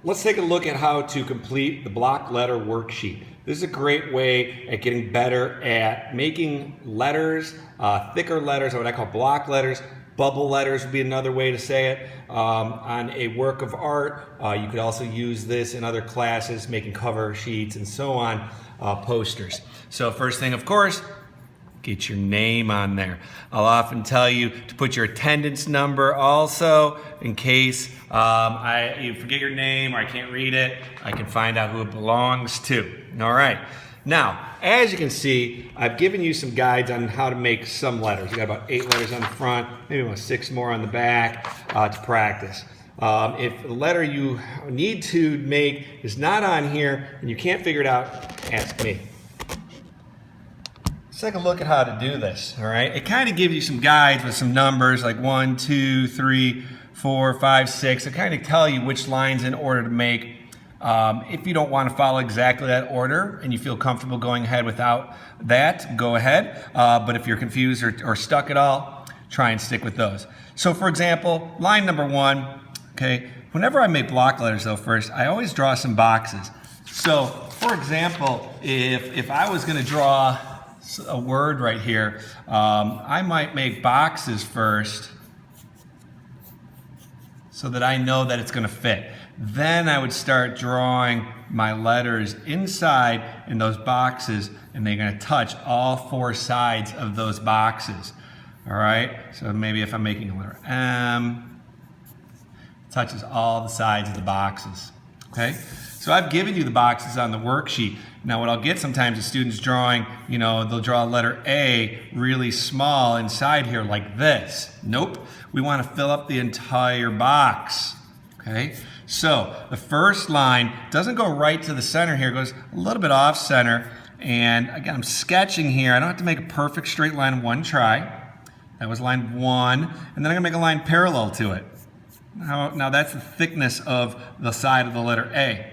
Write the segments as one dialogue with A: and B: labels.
A: Let's take a look at how to complete the block letter worksheet. This is a great way at getting better at making letters, thicker letters, or what I call block letters. Bubble letters would be another way to say it. On a work of art, you could also use this in other classes, making cover sheets and so on, posters. So first thing, of course, get your name on there. I'll often tell you to put your attendance number also in case you forget your name or I can't read it. I can find out who it belongs to. All right. Now, as you can see, I've given you some guides on how to make some letters. You got about 8 letters on the front, maybe about 6 more on the back to practice. If the letter you need to make is not on here and you can't figure it out, ask me. Let's take a look at how to do this, all right? It kind of gives you some guides with some numbers like 1, 2, 3, 4, 5, 6. It kind of tell you which lines in order to make. If you don't want to follow exactly that order and you feel comfortable going ahead without that, go ahead. But if you're confused or stuck at all, try and stick with those. So for example, line number 1, okay, whenever I make block letters though first, I always draw some boxes. So for example, if I was going to draw a word right here, I might make boxes first so that I know that it's going to fit. Then I would start drawing my letters inside in those boxes, and they're going to touch all 4 sides of those boxes. All right, so maybe if I'm making a letter M, it touches all the sides of the boxes. Okay, so I've given you the boxes on the worksheet. Now what I'll get sometimes is students drawing, they'll draw a letter A really small inside here like this. Nope, we want to fill up the entire box. Okay, so the first line doesn't go right to the center here, it goes a little bit off center. And again, I'm sketching here. I don't have to make a perfect straight line one try. That was line 1, and then I'm gonna make a line parallel to it. Now that's the thickness of the side of the letter A.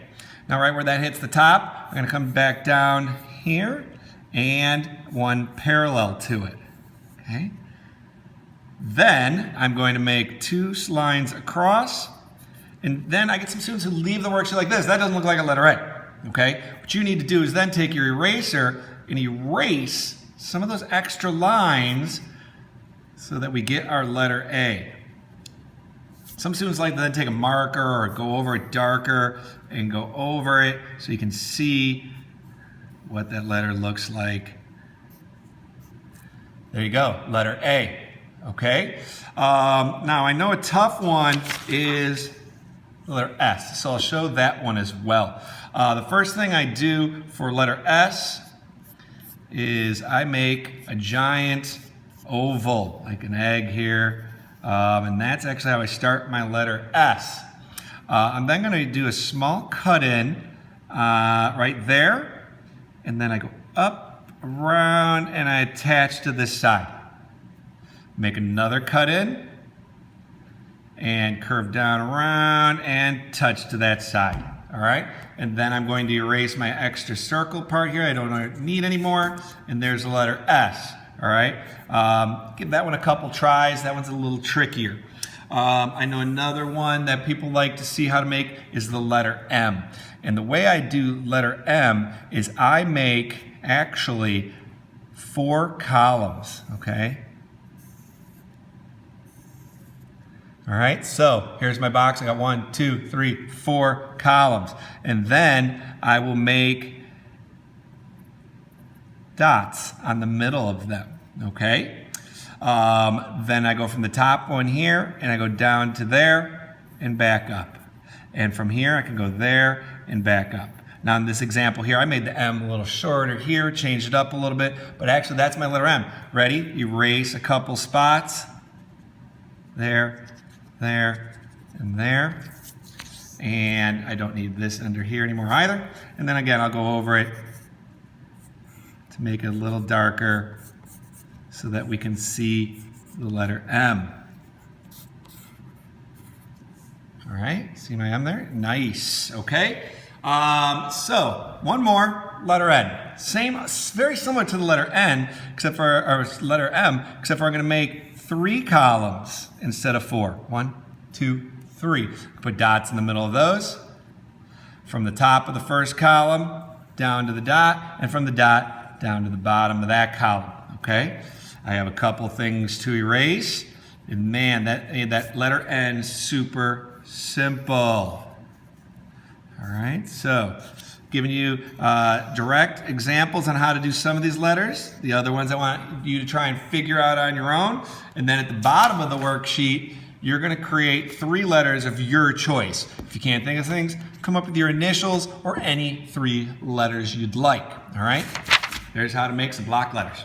A: Now right where that hits the top, I'm going to come back down here and one parallel to it. Okay. Then I'm going to make 2 lines across, and then I get some students who leave the worksheet like this. That doesn't look like a letter A. Okay. What you need to do is then take your eraser and erase some of those extra lines so that we get our letter A. Some students like to then take a marker or go over it darker and go over it so you can see what that letter looks like. There you go, letter A. Okay. Now I know a tough one is the letter S, so I'll show that one as well. The first thing I do for letter S is I make a giant oval, like an egg here. And that's actually how I start my letter S. I'm then going to do a small cut in right there, and then I go up, around, and I attach to this side. Make another cut in, and curve down around, and touch to that side. All right, and then I'm going to erase my extra circle part here. I don't need anymore, and there's the letter S. All right, give that one a couple tries. That one's a little trickier. I know another one that people like to see how to make is the letter M. And the way I do letter M is I make actually 4 columns, okay? All right, so here's my box. I got 1, 2, 3, 4 columns. And then I will make dots on the middle of them, okay? Then I go from the top one here and I go down to there and back up. And from here I can go there and back up. Now in this example here, I made the M a little shorter here, changed it up a little bit, but actually that's my letter M. Ready? Erase a couple spots. There, there, and there. And I don't need this under here anymore either. And then again, I'll go over it to make it a little darker so that we can see the letter M. All right, see my M there? Nice, okay. So one more, letter N. Same, very similar to the letter N, except for, or letter M, except for I'm gonna make 3 columns instead of 4. 1, 2, 3. Put dots in the middle of those, from the top of the first column down to the dot, and from the dot down to the bottom of that column, okay? I have a couple things to erase, and man, that letter N is super simple. All right, so giving you direct examples on how to do some of these letters. The other ones I want you to try and figure out on your own. And then at the bottom of the worksheet, you're going to create 3 letters of your choice. If you can't think of things, come up with your initials or any 3 letters you'd like. All right? There's how to make some block letters.